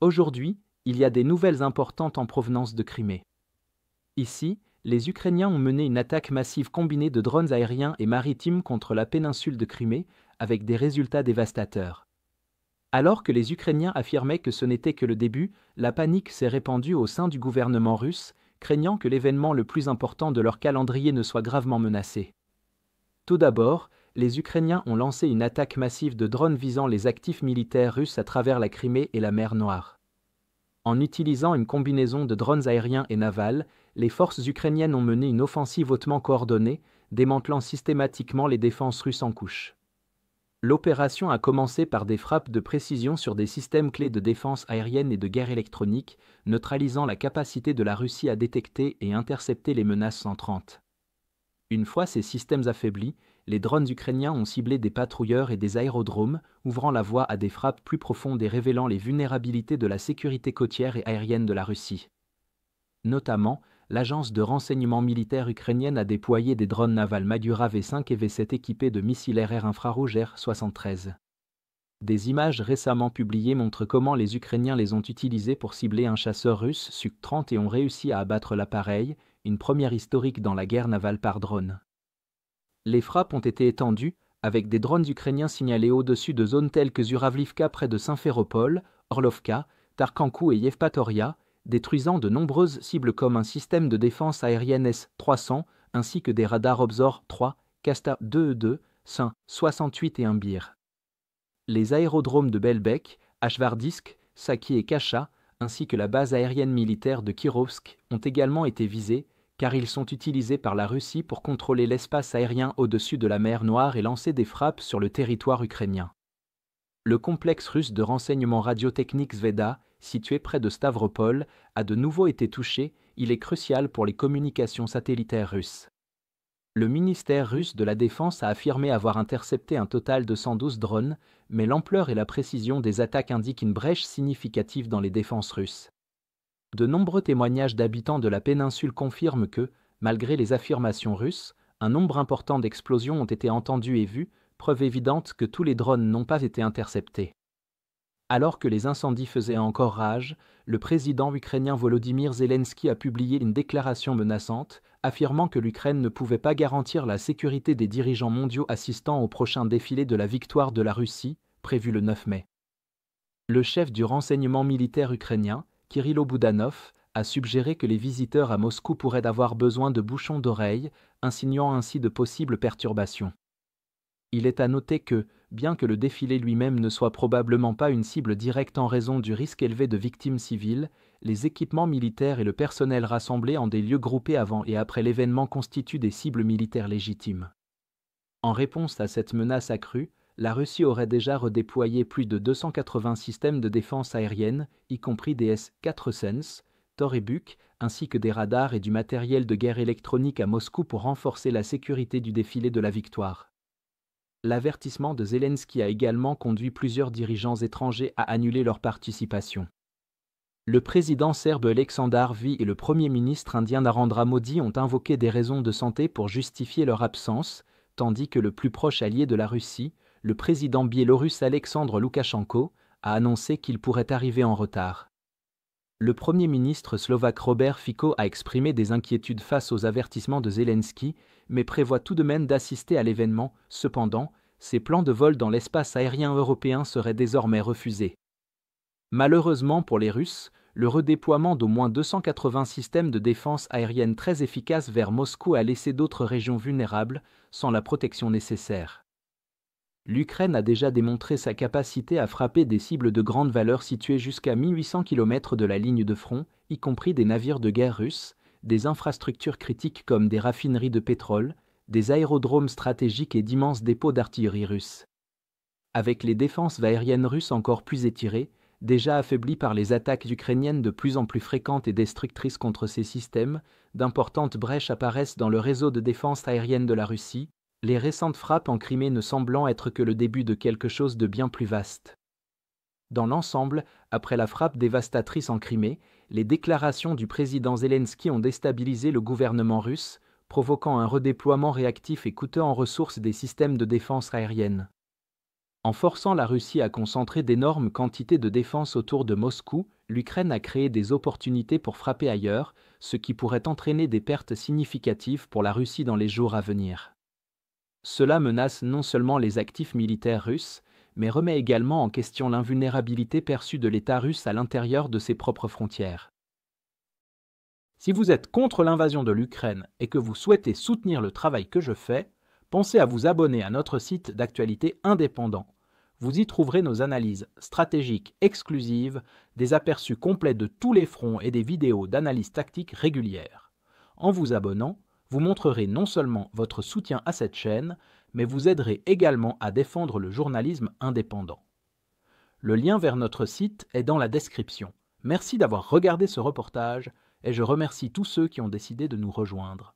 Aujourd'hui, il y a des nouvelles importantes en provenance de Crimée. Ici, les Ukrainiens ont mené une attaque massive combinée de drones aériens et maritimes contre la péninsule de Crimée, avec des résultats dévastateurs. Alors que les Ukrainiens affirmaient que ce n'était que le début, la panique s'est répandue au sein du gouvernement russe, craignant que l'événement le plus important de leur calendrier ne soit gravement menacé. Tout d'abord, les Ukrainiens ont lancé une attaque massive de drones visant les actifs militaires russes à travers la Crimée et la mer Noire. En utilisant une combinaison de drones aériens et navals, les forces ukrainiennes ont mené une offensive hautement coordonnée, démantelant systématiquement les défenses russes en couches. L'opération a commencé par des frappes de précision sur des systèmes clés de défense aérienne et de guerre électronique, neutralisant la capacité de la Russie à détecter et intercepter les menaces entrantes. Une fois ces systèmes affaiblis, les drones ukrainiens ont ciblé des patrouilleurs et des aérodromes, ouvrant la voie à des frappes plus profondes et révélant les vulnérabilités de la sécurité côtière et aérienne de la Russie. Notamment, l'agence de renseignement militaire ukrainienne a déployé des drones navals Magura V5 et V7 équipés de missiles air infrarouge R-73. Des images récemment publiées montrent comment les Ukrainiens les ont utilisés pour cibler un chasseur russe Suk-30 et ont réussi à abattre l'appareil, une première historique dans la guerre navale par drone. Les frappes ont été étendues, avec des drones ukrainiens signalés au-dessus de zones telles que Zuravlivka près de Simferopol, Orlovka, Tarkankou et Yevpatoria, détruisant de nombreuses cibles comme un système de défense aérienne S-300 ainsi que des radars Obzor 3, Kasta 2E2, Sin 68 et Imbir. Les aérodromes de Belbek, Hvardisk, Saki et Kasha, ainsi que la base aérienne militaire de Kirovsk ont également été visés, car ils sont utilisés par la Russie pour contrôler l'espace aérien au-dessus de la mer Noire et lancer des frappes sur le territoire ukrainien. Le complexe russe de renseignement radiotechnique Zveda, situé près de Stavropol, a de nouveau été touché. Il est crucial pour les communications satellitaires russes. Le ministère russe de la Défense a affirmé avoir intercepté un total de 112 drones, mais l'ampleur et la précision des attaques indiquent une brèche significative dans les défenses russes. De nombreux témoignages d'habitants de la péninsule confirment que, malgré les affirmations russes, un nombre important d'explosions ont été entendues et vues, preuve évidente que tous les drones n'ont pas été interceptés. Alors que les incendies faisaient encore rage, le président ukrainien Volodymyr Zelensky a publié une déclaration menaçante, affirmant que l'Ukraine ne pouvait pas garantir la sécurité des dirigeants mondiaux assistant au prochain défilé de la victoire de la Russie, prévu le 9 mai. Le chef du renseignement militaire ukrainien, Kirilo Boudanov, a suggéré que les visiteurs à Moscou pourraient avoir besoin de bouchons d'oreilles, insinuant ainsi de possibles perturbations. Il est à noter que, bien que le défilé lui-même ne soit probablement pas une cible directe en raison du risque élevé de victimes civiles, les équipements militaires et le personnel rassemblés en des lieux groupés avant et après l'événement constituent des cibles militaires légitimes. En réponse à cette menace accrue, la Russie aurait déjà redéployé plus de 280 systèmes de défense aérienne, y compris des S-400, Tor et Buk, ainsi que des radars et du matériel de guerre électronique à Moscou pour renforcer la sécurité du défilé de la victoire. L'avertissement de Zelensky a également conduit plusieurs dirigeants étrangers à annuler leur participation. Le président serbe Aleksandar Vučić et le premier ministre indien Narendra Modi ont invoqué des raisons de santé pour justifier leur absence, tandis que le plus proche allié de la Russie, le président biélorusse Alexandre Loukachenko, a annoncé qu'il pourrait arriver en retard. Le premier ministre slovaque Robert Fico a exprimé des inquiétudes face aux avertissements de Zelensky, mais prévoit tout de même d'assister à l'événement. Cependant, ses plans de vol dans l'espace aérien européen seraient désormais refusés. Malheureusement pour les Russes, le redéploiement d'au moins 280 systèmes de défense aérienne très efficaces vers Moscou a laissé d'autres régions vulnérables, sans la protection nécessaire. L'Ukraine a déjà démontré sa capacité à frapper des cibles de grande valeur situées jusqu'à 1800 km de la ligne de front, y compris des navires de guerre russes, des infrastructures critiques comme des raffineries de pétrole, des aérodromes stratégiques et d'immenses dépôts d'artillerie russe. Avec les défenses aériennes russes encore plus étirées, déjà affaiblies par les attaques ukrainiennes de plus en plus fréquentes et destructrices contre ces systèmes, d'importantes brèches apparaissent dans le réseau de défense aérienne de la Russie, les récentes frappes en Crimée ne semblant être que le début de quelque chose de bien plus vaste. Dans l'ensemble, après la frappe dévastatrice en Crimée, les déclarations du président Zelensky ont déstabilisé le gouvernement russe, provoquant un redéploiement réactif et coûteux en ressources des systèmes de défense aérienne. En forçant la Russie à concentrer d'énormes quantités de défense autour de Moscou, l'Ukraine a créé des opportunités pour frapper ailleurs, ce qui pourrait entraîner des pertes significatives pour la Russie dans les jours à venir. Cela menace non seulement les actifs militaires russes, mais remet également en question l'invulnérabilité perçue de l'État russe à l'intérieur de ses propres frontières. Si vous êtes contre l'invasion de l'Ukraine et que vous souhaitez soutenir le travail que je fais, pensez à vous abonner à notre site d'actualité indépendant. Vous y trouverez nos analyses stratégiques exclusives, des aperçus complets de tous les fronts et des vidéos d'analyse tactique régulières. En vous abonnant, vous montrerez non seulement votre soutien à cette chaîne, mais vous aiderez également à défendre le journalisme indépendant. Le lien vers notre site est dans la description. Merci d'avoir regardé ce reportage et je remercie tous ceux qui ont décidé de nous rejoindre.